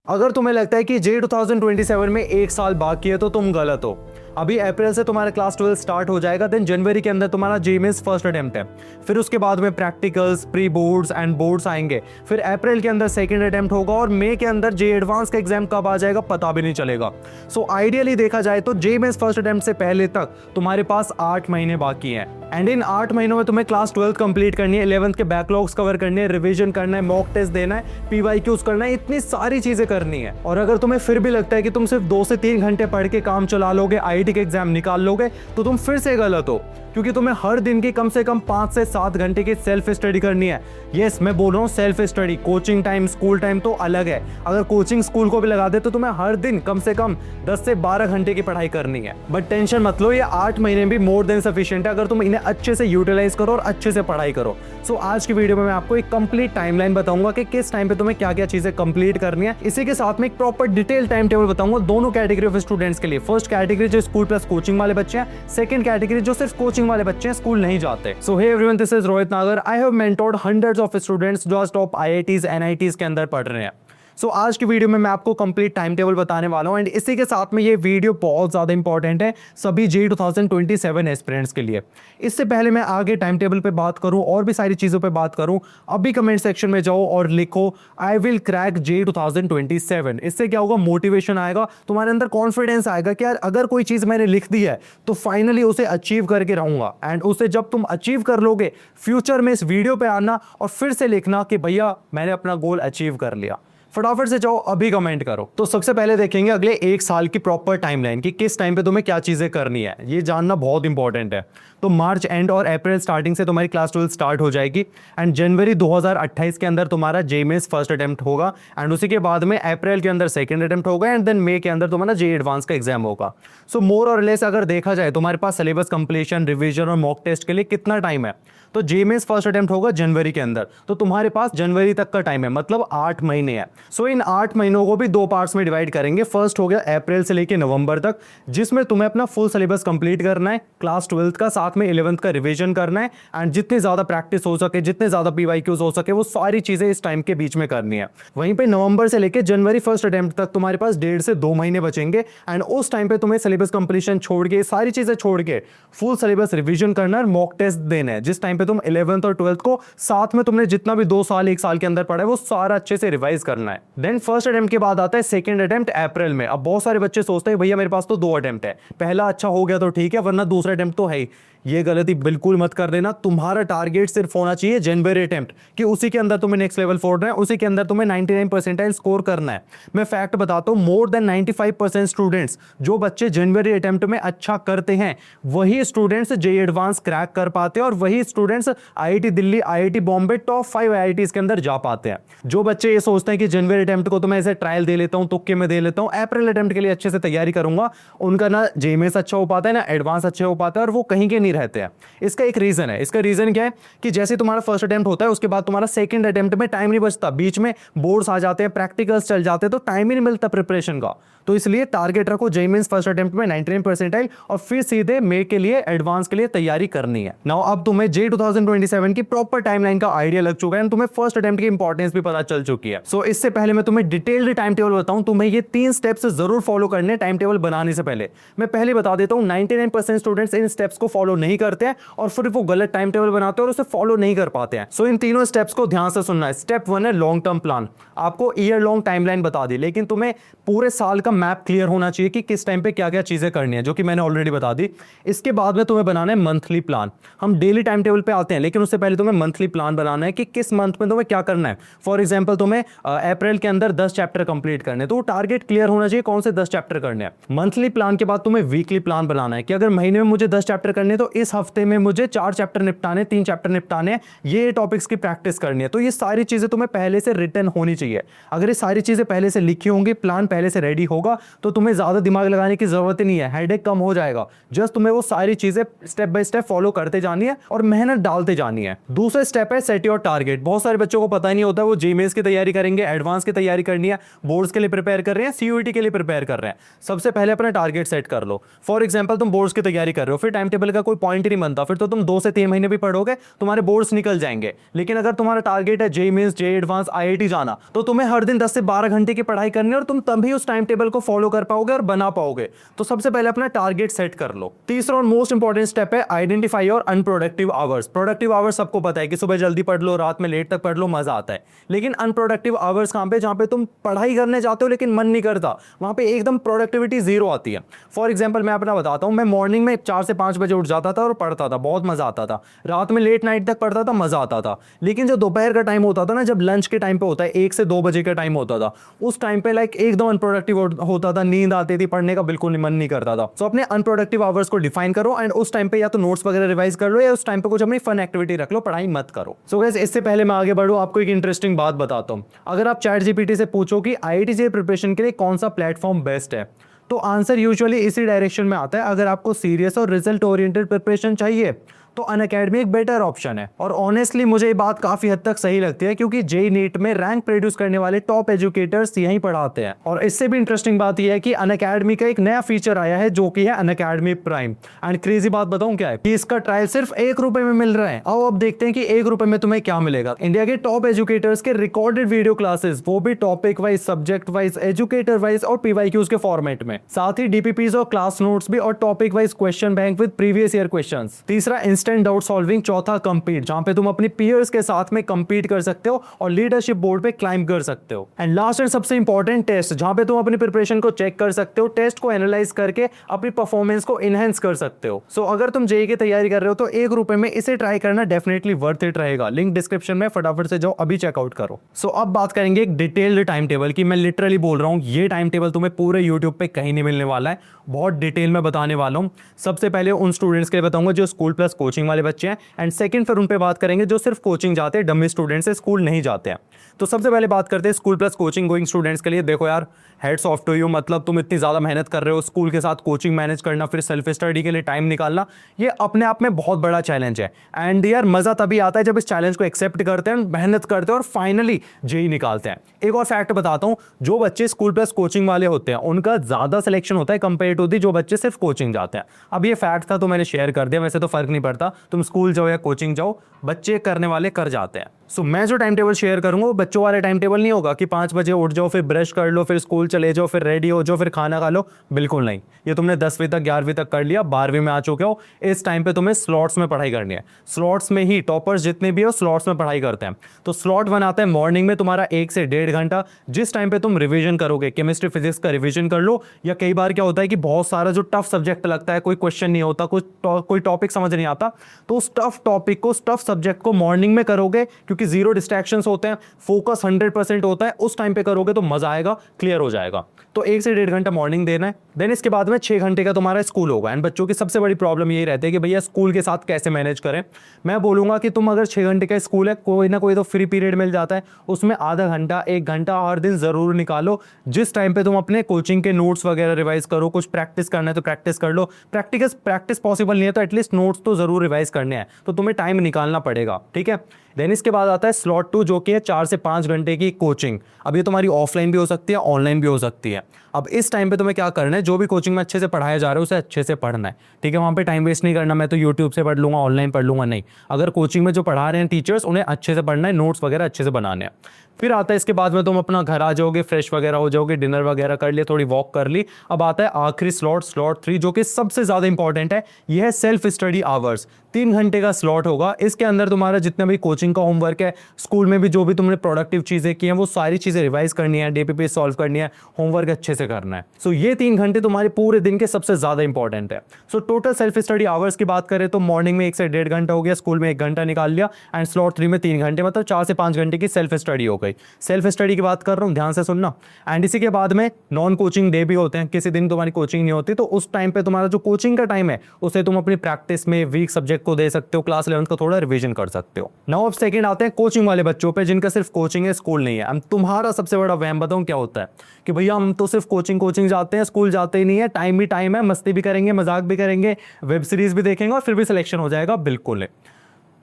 अगर तुम्हें लगता है कि जे 2027 में एक साल बाकी है तो तुम गलत हो। अभी अप्रैल से तुम्हारा क्लास 12 स्टार्ट हो जाएगा, देन जनवरी के अंदर तुम्हारा जेईमेंस फर्स्ट अटेम्प्ट है, फिर उसके बाद में practicals, pre boards and boards आएंगे, फिर अप्रैल के अंदर सेकंड अटेम्प्ट होगा और मई के अंदर जे एडवांस का एग्जाम कब आ जाएगा पता भी नहीं चलेगा। सो आइडियली देखा जाए तो जेईमेंस फर्स्ट अटेम्प्ट से पहले तक तुम्हारे पास 8 महीने बाकी हैं एंड इन 8 महीनों में तुम्हें क्लास 12 कंप्लीट करनी है, 11th के बैकलॉग्स कवर करने हैं, रिवीजन करना है, मॉक टेस्ट देना है, पीवाईक्यूज करना है, इतनी सारी चीजें करनी है। और अगर तुम्हें फिर भी लगता है कि तुम सिर्फ 2 से 3 घंटे पढ़ के काम चला लोगे, आईआईटी के एग्जाम निकाल लोगे, तो तुम फिर से गलत हो, क्योंकि तुम्हें हर दिन की कम से कम 5 से 7 घंटे की सेल्फ स्टडी करनी है। यस, मैं बोल रहा हूँ self study. Coaching time, school time तो अलग है। अगर कोचिंग स्कूल को भी लगा दे तो तुम्हें हर दिन कम से कम 10 से 12 घंटे की पढ़ाई करनी है। बट टेंशन मत लो, ये 8 महीने भी मोर देन सफिशिएंट है अगर तुम इन्हें अच्छे से यूटिलाइज करो और अच्छे से पढ़ाई करो। सो आज की वीडियो में मैं आपको एक कंप्लीट टाइमलाइन बताऊंगा कि किस टाइम पे तुम्हें क्या क्या चीजें कंप्लीट करनी है। इसी के साथ में एक प्रॉपर डिटेल टाइम टेबल बताऊंगा दोनों कैटेगरी ऑफ स्टूडेंट्स के लिए। फर्स्ट कैटेगरी जो स्कूल प्लस कोचिंग वाले बच्चे हैं, सेकंड कैटेगरी जो सिर्फ कोचिंग वाले बच्चे हैं, स्कूल नहीं जाते। So hey everyone, this is Rohit Nagar. I have mentored hundreds of students जो आज टॉप आईआईटीज, एनआईटीज के अंदर पढ़ रहे हैं। सो आज की वीडियो में मैं आपको कंप्लीट टाइम टेबल बताने वाला हूं एंड इसी के साथ में ये वीडियो बहुत ज़्यादा इंपॉर्टेंट है सभी जे 2027 एस्पिरेंट्स के लिए। इससे पहले मैं आगे टाइम टेबल पे बात करूं और भी सारी चीज़ों पे बात करूं, अभी कमेंट सेक्शन में जाओ और लिखो आई विल क्रैक जे 2027। इससे क्या होगा, मोटिवेशन आएगा, तुम्हारे अंदर कॉन्फिडेंस आएगा कि यार अगर कोई चीज़ मैंने लिख दी है तो फाइनली उसे अचीव करके रहूंगा। एंड उसे जब तुम अचीव कर लोगे, फ्यूचर में इस वीडियो पे आना और फिर से लिखना कि भैया मैंने अपना गोल अचीव कर लिया। फटाफट से जाओ अभी कमेंट करो। तो सबसे पहले देखेंगे अगले एक साल की प्रॉपर टाइमलाइन कि किस टाइम पे तुम्हें क्या चीजें करनी है, ये जानना बहुत इंपॉर्टेंट है। तो मार्च एंड और अप्रैल स्टार्टिंग से तुम्हारी क्लास 12 स्टार्ट हो जाएगी एंड जनवरी 2028 के अंदर तुम्हारा जेईमेंस फर्स्ट अटेम्प्ट होगा एंड उसी के बाद में अप्रैल के अंदर सेकंड अटेम्प्ट होगा एंड देन मई के अंदर तुम्हारा जे एडवांस का एग्जाम होगा। सो मोर और लेस अगर देखा जाए तुम्हारे पास सिलेबस कंप्लीशन, रिवीजन और मॉक टेस्ट के लिए कितना टाइम है, तो जेईमेंस फर्स्ट अटेम्प्ट होगा जनवरी के अंदर, तो तुम्हारे पास जनवरी तक का टाइम है, मतलब 8 महीने है। सो इन 8 महीनों को भी 2 पार्ट्स में डिवाइड करेंगे। फर्स्ट हो गया अप्रैल से लेकर नवंबर तक, जिसमें तुम्हें अपना फुल सिलेबस कंप्लीट करना है, क्लास 12 का, साथ में 11th का रिवीजन करना है एंड जितनी ज्यादा प्रैक्टिस हो सके, जितने ज्यादा पीवाईक्यूज हो सके, वो सारी चीजें इस टाइम के बीच में करनी है। वहीं पे नवंबर से लेकर जनवरी फर्स्ट अटेम्प्ट तक तुम्हारे पास 1.5 से 2 महीने बचेंगे एंड उस टाइम पे तुम्हें सिलेबस कंप्लीशन छोड़ के, सारी चीजें छोड़ के फुल सिलेबस रिवीजन करना है, मॉक टेस्ट देना है, जिस टाइम पे तुम 11th और 12th को साथ में तुमने जितना भी 2 साल 1 साल के अंदर पढ़ा है वो सारा अच्छे से रिवाइज करना है। देन फर्स्ट अटेम्प्ट के बाद आता है सेकंड अटेम्प्ट अप्रैल में। अब बहुत सारे बच्चे सोचते हैं भैया मेरे पास तो 2 अटेम्प्ट है, पहला अच्छा हो गया तो ठीक है वरना दूसरा अटेम्प्ट तो है ही। ये गलती बिल्कुल मत कर देना। तुम्हारा टारगेट सिर्फ होना चाहिए जनवरी अटेम्प्ट कि उसी के अंदर तुम्हें नेक्स्ट लेवल फोड़ना है, उसी के अंदर तुम्हें 99 परसेंटाइल स्कोर करना है। मैं फैक्ट बताता हूं, मोर देन 95% स्टूडेंट्स, जो बच्चे जनवरी अटेम्प्ट में अच्छा करते हैं वही स्टूडेंट्स जे एडवांस क्रैक कर पाते हैं और वही students IIT Delhi, IIT Bombay, top 5 IITs के अंदर जा पाते हैं। जो बच्चे ये सोचते हैं कि जनवरी अटेम्प्ट को तो मैं ऐसे ट्रायल दे लेता हूं, तुक्के में दे लेता हूं, अप्रैल अटेम्प्ट के लिए अच्छे से तैयारी करूंगा, उनका ना जेईमेंस अच्छा हो पाता है ना एडवांस अच्छे हो पाता है और वो कहीं के नहीं रहते हैं। इसका एक रीजन है। इसका रीजन क्या है कि जैसे तुम्हारा फर्स्ट अटेम्प्ट होता है उसके बाद तुम्हारा सेकंड अटेम्प्ट में टाइम नहीं बचता, बीच में बोर्ड्स आ जाते हैं, प्रैक्टिकल्स चल जाते हैं, तो टाइम ही नहीं मिलता प्रिपरेशन का। तो इसलिए टारगेट रखो जेईमेंस फर्स्ट अटेम्प्ट में 99 परसेंटाइल और फिर सीधे मे के लिए, एडवांस के लिए तैयारी करनी है। नाउ अब तुम्हें जे 2027 की प्रॉपर टाइमलाइन का आइडिया लग चुका है और तुम्हें फर्स्ट अटेम्प्ट की इंपॉर्टेंस भी पता चल चुकी है। सो इससे पहले मैं तुम्हें डिटेल्ड टाइम टेबल बताऊं, तुम्हें ये 3 स्टेप्स जरूर फॉलो करने टाइम टेबल बनाने से पहले। मैं पहले बता देता हूं 99% स्टूडेंट्स इन स्टेप्स को फॉलो नहीं करते हैं और फिर वो गलत टाइम टेबल बनाते हैं और उसे फॉलो नहीं कर पाते हैं। सो इन तीनों स्टेप्स को ध्यान से सुनना है। स्टेप 1 है लॉन्ग टर्म प्लान। आपको ईयर लॉन्ग टाइमलाइन बता दी, लेकिन तुम्हें पूरे साल का मैप क्लियर होना चाहिए कि किस टाइम पे क्या क्या चीजें करनी है, जो कि मैंने ऑलरेडी बता दी। इसके बाद में तुम्हें बनाना है मंथली प्लान। हम डेली टाइम टेबल पे आते हैं, लेकिन उससे पहले तुम्हें मंथली प्लान बनाना है कि किस मंथ में तुम्हें क्या करना है। फॉर एग्जाम्पल तुम्हें अप्रैल के अंदर 10 चैप्टर कंप्लीट करने, तो टारगेट क्लियर होना चाहिए कौन से 10 चैप्टर करने हैं। मंथली प्लान के बाद तुम्हें वीकली प्लान बनाना है कि अगर महीने में मुझे 10 चैप्टर करने तो इस हफ्ते में मुझे 4 चैप्टर निपटाने, 3 चैप्टर निपटाने, ये टॉपिक्स की प्रैक्टिस करनी है। तो ये सारी चीजें तुम्हें पहले से रिटन होनी चाहिए। अगर ये सारी चीजें पहले से लिखी होंगी, प्लान पहले से रेडी होगा, तो तुम्हें ज्यादा दिमाग लगाने की जरूरत ही नहीं है, हेडेक कम हो जाएगा। जस्ट तुम्हें वो सारी चीजें स्टेप बाय स्टेप फॉलो करते जानी है और मेहनत डालते जानी है। दूसरा स्टेप है सेट योर टारगेट। बहुत सारे बच्चों को पता ही नहीं होता, वो जेईमेंस की तैयारी करेंगे, एडवांस की तैयारी करनी है, बोर्ड्स के लिए प्रिपेयर कर रहे हैं, सीयूईटी के लिए प्रिपेयर कर रहे हैं। सबसे पहले अपना टारगेट सेट कर लो। फॉर एग्जाम्पल तुम बोर्ड्स की तैयारी कर रहे हो, फिर टाइम टेबल का कोई पॉइंट ही नहीं बनता, फिर तो तुम 2 से 3 महीने भी पढ़ोगे तुम्हारे बोर्ड्स निकल जाएंगे। लेकिन अगर तुम्हारा टारगेट है JEE mains, JEE advance, IIT जाना, तो तुम्हें हर दिन 10 से 12 घंटे की पढ़ाई करनी है और तुम तभी उस टाइम टेबल को फॉलो कर पाओगे और बना पाओगे। तो सबसे पहले अपना टारगेट सेट कर लो। तीसरा और मोस्ट इंपॉर्टेंट स्टेप है identify your unproductive hours. Productive hours सबको पता है कि सुबह जल्दी पढ़ लो, रात में लेट तक पढ़ लो, मजा आता है। लेकिन अनप्रोडक्टिव आवर्स कहां पे, जहां पे तुम पढ़ाई करने जाते हो लेकिन मन नहीं करता, वहां पे एकदम प्रोडक्टिविटी जीरो आती है। फॉर एग्जांपल मैं अपना बताता हूं, मैं मॉर्निंग में 4 से 5 बजे उठ जाता था और पढ़ता था, बहुत मजा आता था। रात में लेट नाइट तक पढ़ता था, मजा आता था। लेकिन जो दोपहर का टाइम होता था ना, जब लंच के टाइम पे होता है, 1 से 2 बजे का टाइम होता था, उस टाइम पे लाइक एकदम अनप्रोडक्टिव होता था, नींद आती थी, पढ़ने का बिल्कुल मन नहीं करता था। सो अपने अनप्रोडक्टिव आवर्स को डिफाइन करो एंड उस टाइम पे या तो नोट्स वगैरह रिवाइज कर लो या उस टाइम पे कुछ अपनी फन एक्टिविटी रख लो, पढ़ाई मत करो। सो गाइस, इससे पहले मैं आगे बढ़ूं, आपको एक इंटरेस्टिंग बात बताता हूं। अगर आप चैट जीपीटी से पूछो कि आईआईटी जेईई प्रिपरेशन के लिए कौन सा प्लेटफॉर्म बेस्ट है, तो आंसर यूजुअली इसी डायरेक्शन में आता है। अगर आपको सीरियस और रिजल्ट ओरिएंटेड प्रिपरेशन चाहिए तो अनअकैडमी एक बेटर ऑप्शन है। और ऑनेस्टली मुझे ये बात काफी हद तक सही लगती है, क्योंकि जेईई नीट में रैंक प्रोड्यूस करने वाले टॉप एजुकेटर्स यहीं पढ़ाते हैं। और इससे भी इंटरेस्टिंग बात यह है कि अनअकैडमी का एक नया फीचर आया है जो कि है अनअकैडमी प्राइम। एंड क्रेजी बात बताऊं क्या है कि इसका ट्रायल सिर्फ ₹1 में मिल रहा है। आओ अब देखते हैं कि ₹1 में तुम्हें क्या मिलेगा। इंडिया के टॉप एजुकेटर्स के रिकॉर्डेड वीडियो क्लासेस, वो भी topic wise, subject wise, educator wise और पीवाईक्यूज के फॉर्मेट में। साथ ही डीपीपीज और क्लास नोट्स भी, और topic wise question bank with previous year questions. तीसरा इंस्टेंट डाउट सॉल्विंग। चौथा कंपीट, जहां पे तुम अपनी पीयर्स के साथ में कंपीट कर सकते हो और लीडरशिप बोर्ड पे क्लाइंब कर सकते हो। एंड लास्ट एंड सबसे इंपॉर्टेंट टेस्ट, जहां पे तुम अपनी प्रिपरेशन को चेक कर सकते हो, टेस्ट को एनालाइज करके अपनी परफॉर्मेंस को इनहेंस कर सकते हो। सो अगर तुम जेईई की तैयारी कर रहे हो तो ₹1 में इसे ट्राई करना डेफिनेटली वर्थ इट रहेगा। लिंक डिस्क्रिप्शन में, फटाफट से जाओ, अभी चेकआउट करो। सो अब बात करेंगे एक डिटेल्ड टाइम टेबल की। मैं लिटरली बोल रहा हूँ, ये टाइम टेबल तुम्हें पूरे यूट्यूब पे कहीं नहीं मिलने वाला है, बहुत डिटेल में बताने वाला हूँ। सबसे पहले उन स्टूडेंट्स के लिए बताऊंगा जो स्कूल प्लस कोचिंग वाले बच्चे हैं, एंड सेकंड फिर उन पे बात करेंगे जो सिर्फ कोचिंग जाते हैं, डमी स्टूडेंट्स है, स्कूल नहीं जाते हैं। तो सबसे पहले बात करते हैं school plus coaching going students के लिए। देखो यार, हेड्स ऑफ टू यू, मतलब तुम इतनी ज़्यादा मेहनत कर रहे हो, स्कूल के साथ कोचिंग मैनेज करना, फिर सेल्फ स्टडी के लिए टाइम निकालना, ये अपने आप में बहुत बड़ा चैलेंज है। एंड यार मज़ा तभी आता है जब इस चैलेंज को एक्सेप्ट करते हैं, मेहनत करते हैं और फाइनली जेईई निकालते हैं। एक और फैक्ट बताता हूँ, जो बच्चे स्कूल प्लस कोचिंग वाले होते हैं उनका ज़्यादा सिलेक्शन होता है कंपेयर टू दी जो बच्चे सिर्फ कोचिंग जाते हैं। अब ये फैक्ट था तो मैंने शेयर कर दिया, वैसे तो फर्क नहीं पड़ता, तुम स्कूल जाओ या कोचिंग जाओ, बच्चे करने वाले कर जाते हैं। सो मैं जो टाइम टेबल शेयर करूंगा वो बच्चों वाले टाइम टेबल नहीं होगा कि 5 बजे उठ जाओ, फिर ब्रश कर लो, फिर स्कूल चले जाओ, फिर रेडी हो जाओ, फिर खाना खा लो। बिल्कुल नहीं, ये तुमने 10वीं तक 11वीं तक कर लिया, 12वीं में आ चुके हो, इस टाइम पे तुम्हें स्लॉट्स में पढ़ाई करनी है। स्लॉट्स में ही टॉपर्स जितने भी हो स्लॉट्स में पढ़ाई करते हैं। तो स्लॉट बनाते हैं मॉर्निंग में तुम्हारा 1 से 1.5 घंटा, जिस टाइम पे तुम रिविजन करोगे, केमिस्ट्री फिजिक्स का रिविजन कर लो। या कई बार क्या होता है कि बहुत सारा जो टफ सब्जेक्ट लगता है, कोई क्वेश्चन नहीं होता, कोई टॉपिक समझ नहीं आता, तो उस टफ टॉपिक को, टफ सब्जेक्ट को मॉर्निंग में करोगे, क्योंकि जीरो डिस्ट्रैक्शन होते हैं, फोकस 100% होता है, उस टाइम पे करोगे तो मजा आएगा, क्लियर हो जाएगा। तो 1 से 1.5 घंटा मॉर्निंग देना है। देन इसके बाद में 6 घंटे का तुम्हारा स्कूल होगा। एंड बच्चों की सबसे बड़ी प्रॉब्लम यही रहती है कि भैया स्कूल के साथ कैसे मैनेज करें। मैं बोलूंगा कि तुम अगर 6 घंटे का स्कूल है, कोई ना कोई तो फ्री पीरियड मिल जाता है, उसमें आधा घंटा 1 घंटा हर दिन जरूर निकालो, जिस टाइम पे तुम अपने कोचिंग के नोट्स वगैरह रिवाइज करो। कुछ प्रैक्टिस करना है तो प्रैक्टिस कर लो, प्रैक्टिस पॉसिबल नहीं है तो एटलीस्ट नोट्स तो जरूर रिवाइज करने हैं, तो तुम्हें टाइम निकालना पड़ेगा, ठीक है। देन इसके बाद आता है स्लॉट 2, जो कि है 4 से 5 घंटे की कोचिंग। अब ये तुम्हारी ऑफलाइन भी हो सकती है, ऑनलाइन भी हो सकती है। अब इस टाइम पे तुम्हें क्या करना है, जो भी कोचिंग में अच्छे से पढ़ाया जा रहा है उसे अच्छे से पढ़ना है, ठीक है। वहाँ पे टाइम वेस्ट नहीं करना, मैं तो यूट्यूब से पढ़ लूंगा, ऑनलाइन पढ़ लूंगा, नहीं। अगर कोचिंग में जो पढ़ा रहे हैं टीचर्स, उन्हें अच्छे से पढ़ना है, नोट्स वगैरह अच्छे से बनाने हैं। फिर आता है इसके बाद में तुम अपना घर आ जाओगे, फ्रेश वगैरह हो जाओगे, डिनर वगैरह कर लिए, थोड़ी वॉक कर ली। अब आता है आखिरी स्लॉट, स्लॉट 3, जो कि सबसे ज़्यादा इंपॉर्टेंट है। यह है सेल्फ स्टडी आवर्स। 3 घंटे का स्लॉट होगा। इसके अंदर तुम्हारा जितना भी कोचिंग का होमवर्क है, स्कूल में भी जो भी तुमने प्रोडक्टिव चीज़ें की हैं, वो सारी चीज़ें रिवाइज करनी है, डीपीपी सॉल्व करनी है, होमवर्क अच्छे से करना है। सो ये 3 घंटे तुम्हारे पूरे दिन के सबसे ज़्यादा इंपॉर्टेंट है। So total self study hours की बात करें तो मॉर्निंग में 1 से 1.5 घंटा हो गया, स्कूल में 1 घंटा निकाल लिया, एंड स्लॉट 3 में 3 घंटे, मतलब 4 से 5 घंटे की सेल्फ स्टडी हो गई। सेल्फ स्टडी की बात कर रहा हूँ, ध्यान से सुनना। एंड इसी के बाद में नॉन कोचिंग डे भी होते हैं, किसी दिन तुम्हारी कोचिंग नहीं होती, तो उस टाइम पे तुम्हारा जो कोचिंग का टाइम है उसे तुम अपनी प्रैक्टिस में, वीक सब्जेक्ट को दे सकते हो, क्लास 11 का थोड़ा रिवीजन कर सकते हो। नाउ अब सेकंड आते हैं कोचिंग वाले बच्चों पे, जिनका सिर्फ कोचिंग है, स्कूल नहीं है। हम तुम्हारा सबसे बड़ा वहम बताऊं क्या होता है कि भैया हम तो सिर्फ कोचिंग जाते हैं, स्कूल जाते ही नहीं है, टाइम ही टाइम है, मस्ती भी करेंगे, मजाक भी करेंगे, वेब सीरीज भी देखेंगे और फिर भी सिलेक्शन हो जाएगा। बिल्कुल है।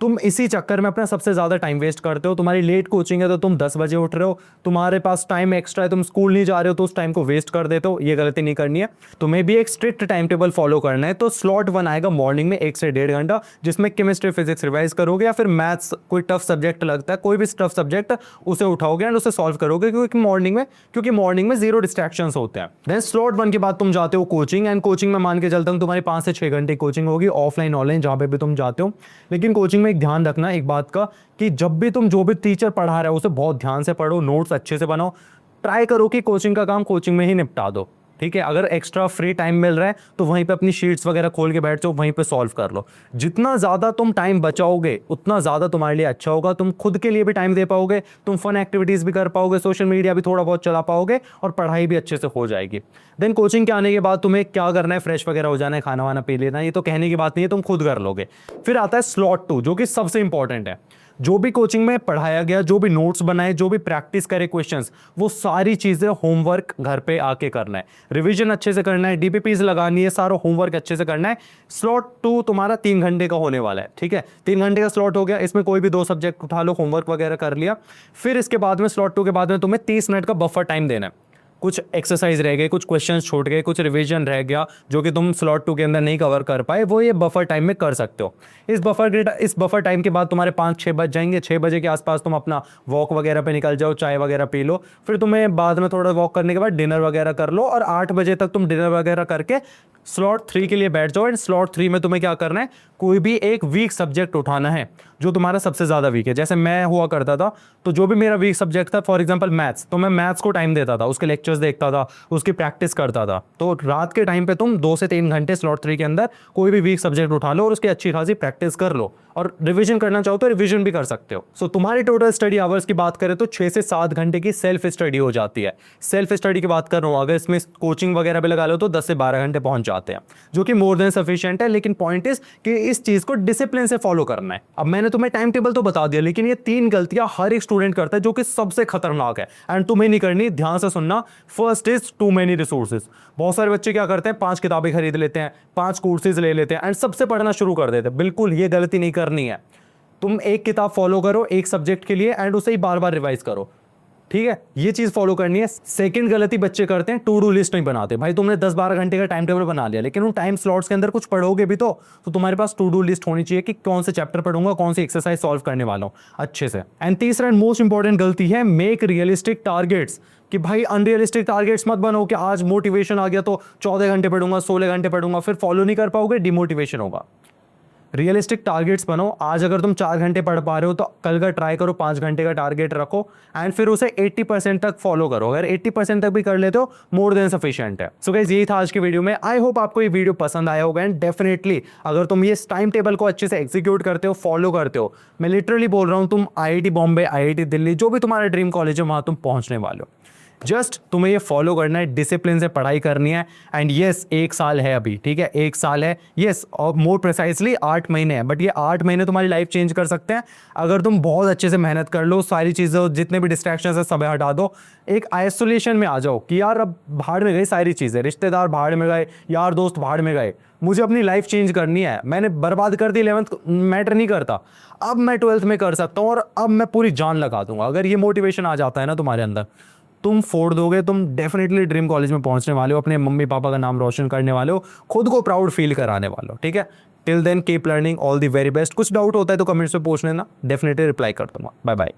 तुम इसी चक्कर में अपना सबसे ज़्यादा टाइम वेस्ट करते हो। तुम्हारी लेट कोचिंग है तो तुम 10 बजे उठ रहे हो, तुम्हारे पास टाइम एक्स्ट्रा है, तुम स्कूल नहीं जा रहे हो तो उस टाइम को वेस्ट कर देते हो। ये गलती नहीं करनी है, तुम्हें भी एक स्ट्रिक्ट टाइम टेबल फॉलो करना है। तो स्लॉट 1 आएगा मॉर्निंग में 1 से 1.5 घंटा, जिसमें केमिस्ट्री फिजिक्स रिवाइज करोगे या फिर मैथ्स कोई टफ सब्जेक्ट लगता है, कोई भी टफ सब्जेक्ट उसे उठाओगे एंड उसे सॉल्व करोगे, क्योंकि मॉर्निंग में जीरो डिस्ट्रैक्शंस होते हैं। देन स्लॉट 1 के बाद तुम जाते हो कोचिंग, एंड कोचिंग में मान के चलता हूँ तुम्हारी 5 से 6 घंटे कोचिंग होगी, ऑफलाइन ऑनलाइन जहाँ पे भी तुम जाते हो। लेकिन कोचिंग में एक ध्यान रखना एक बात का, कि जब भी तुम जो भी टीचर पढ़ा रहा है उसे बहुत ध्यान से पढ़ो, नोट्स अच्छे से बनाओ, ट्राई करो कि कोचिंग का काम कोचिंग में ही निपटा दो। ठीक है, अगर एक्स्ट्रा फ्री टाइम मिल रहा है तो वहीं पे अपनी शीट्स वगैरह खोल के बैठ जाओ, वहीं पे सॉल्व कर लो। जितना ज़्यादा तुम टाइम बचाओगे उतना ज़्यादा तुम्हारे लिए अच्छा होगा। तुम खुद के लिए भी टाइम दे पाओगे, तुम फन एक्टिविटीज़ भी कर पाओगे, सोशल मीडिया भी थोड़ा बहुत चला पाओगे और पढ़ाई भी अच्छे से हो जाएगी। देन कोचिंग के आने के बाद तुम्हें क्या करना है, फ्रेश वगैरह हो जाना है, खाना वाना पी लेना है, ये तो कहने की बात नहीं है, तुम खुद कर लोगे। फिर आता है स्लॉट 2, जो कि सबसे इंपॉर्टेंट है। जो भी कोचिंग में पढ़ाया गया, जो भी नोट्स बनाए, जो भी प्रैक्टिस करे क्वेश्चंस, वो सारी चीज़ें होमवर्क घर पे आके करना है, रिवीजन अच्छे से करना है, डीपीपीज लगानी है, सारा होमवर्क अच्छे से करना है। स्लॉट 2 तुम्हारा 3 घंटे का होने वाला है। ठीक है, 3 घंटे का स्लॉट हो गया, इसमें कोई भी 2 सब्जेक्ट उठा लो, होमवर्क वगैरह कर लिया। फिर इसके बाद में स्लॉट 2 के बाद में तुम्हें 30 मिनट का बफर टाइम देना है। कुछ एक्सरसाइज रह गए, कुछ क्वेश्चंस छूट गए, कुछ रिवीजन रह गया जो कि तुम स्लॉट 2 के अंदर नहीं कवर कर पाए, वो ये बफर टाइम में कर सकते हो। इस बफर टाइम के बाद तुम्हारे 5-6 बज जाएंगे। 6 बजे के आसपास तुम अपना वॉक वगैरह पे निकल जाओ, चाय वगैरह पी लो। फिर तुम्हें बाद में थोड़ा वॉक करने के बाद डिनर वगैरह कर लो, और 8 बजे तक तुम डिनर वगैरह करके स्लॉट 3 के लिए बैठ जाओ। एंड स्लॉट 3 में तुम्हें क्या करना है, कोई भी एक वीक सब्जेक्ट उठाना है जो तुम्हारा सबसे ज़्यादा वीक है। जैसे मैं हुआ करता था, तो जो भी मेरा वीक सब्जेक्ट था, फॉर एग्जांपल मैथ्स, तो मैं मैथ्स को टाइम देता था, उसके लेक्चर्स देखता था, उसकी प्रैक्टिस करता था। तो रात के टाइम पे तुम 2 से 3 घंटे स्लॉट 3 के अंदर कोई भी वीक सब्जेक्ट उठा लो और उसकी अच्छी खासी प्रैक्टिस कर लो, और रिवीजन करना चाहो तो रिवीजन भी कर सकते हो। सो तुम्हारी टोटल स्टडी आवर्स की बात करें तो 6 से 7 घंटे की सेल्फ स्टडी हो जाती है। सेल्फ स्टडी की बात कर रहा हूँ, अगर इसमें कोचिंग वगैरह भी लगा लो तो 10 से 12 घंटे पहुंच जाते हैं, जो कि मोर देन सफिशिएंट है। लेकिन पॉइंट इज कि इस चीज को डिसिप्लिन से फॉलो करना है। अब मैंने तुम्हें टाइम टेबल तो बता दिया, लेकिन ये 3 गलतियां हर एक स्टूडेंट करता है जो कि सबसे खतरनाक है, एंड तुम्हें नहीं करनी। ध्यान से सुनना। First is too many resources. बहुत सारे बच्चे क्या करते हैं, 5 किताबें खरीद लेते हैं, 5 कोर्सेज ले लेते हैं एंड सबसे पढ़ना शुरू कर देते हैं। बिल्कुल ये गलती नहीं करनी है। तुम एक किताब फॉलो करो एक सब्जेक्ट के लिए एंड उसे ही बार बार रिवाइज करो। ठीक है, ये चीज फॉलो करनी है। सेकंड गलती बच्चे करते हैं, टू डू लिस्ट नहीं बनाते। भाई तुमने 10-12 घंटे का टाइम टेबल बना लिया, लेकिन उन टाइम स्लॉट्स के अंदर कुछ पढ़ोगे भी तो तुम्हारे पास टू डू लिस्ट होनी चाहिए कि कौन से चैप्टर पढ़ूंगा, कौन सी एक्सरसाइज सॉल्व करने वाला हूँ अच्छे से। एंड तीसरा एंड मोस्ट इंपॉर्टेंट गलती है, मेक रियलिस्टिक टारगेट्स। कि भाई अनरियलिस्टिक टारगेट्स मत बनो कि आज मोटिवेशन आ गया तो 14 घंटे पढ़ूंगा, 16 घंटे पढ़ूंगा, फिर फॉलो नहीं कर पाओगे, डिमोटिवेशन होगा। रियलिस्टिक टारगेट्स बनो। आज अगर तुम 4 घंटे पढ़ पा रहे हो तो कल का ट्राई करो 5 घंटे का टारगेट रखो एंड फिर उसे 80% तक फॉलो करो। अगर 80% तक भी कर लेते हो, मोर देन सफिशिएंट है। सो गाइस, यही था आज की वीडियो में। आई होप आपको ये वीडियो पसंद आया होगा, एंड डेफिनेटली अगर तुम ये टाइम टेबल को अच्छे से एग्जीक्यूट करते हो, फॉलो करते हो, मैं लिटरली बोल रहा हूँ, तुम IIT बॉम्बे, IIT दिल्ली, जो भी तुम्हारा ड्रीम कॉलेज है वहाँ तुम पहुँचने वाले हो। जस्ट तुम्हें ये फॉलो करना है, डिसिप्लिन से पढ़ाई करनी है। एंड यस, 1 साल है अभी, ठीक है, 1 साल है, यस, और मोर प्रिसाइसली 8 महीने हैं, बट ये 8 महीने तुम्हारी लाइफ चेंज कर सकते हैं अगर तुम बहुत अच्छे से मेहनत कर लो, सारी चीज़ें, जितने भी डिस्ट्रैक्शंस है सब हटा दो, एक आइसोलेशन में आ जाओ कि यार अब भाड़ में गई सारी चीज़ें, रिश्तेदार भाड़ में गए, यार दोस्त भाड़ में गए, मुझे अपनी लाइफ चेंज करनी है। मैंने बर्बाद कर दी 11th, मैटर नहीं करता, अब मैं 12th में कर सकता हूँ और अब मैं पूरी जान लगा दूंगा। अगर ये मोटिवेशन आ जाता है ना तुम्हारे अंदर, तुम फोड़ दोगे, तुम डेफिनेटली ड्रीम कॉलेज में पहुंचने वाले हो, अपने मम्मी पापा का नाम रोशन करने वाले हो, खुद को प्राउड फील कराने वाले हो। ठीक है, till then keep learning, all the very best. कुछ डाउट होता है तो कमेंट्स में पूछ लेना, डेफिनेटली रिप्लाई कर दूंगा। Bye bye.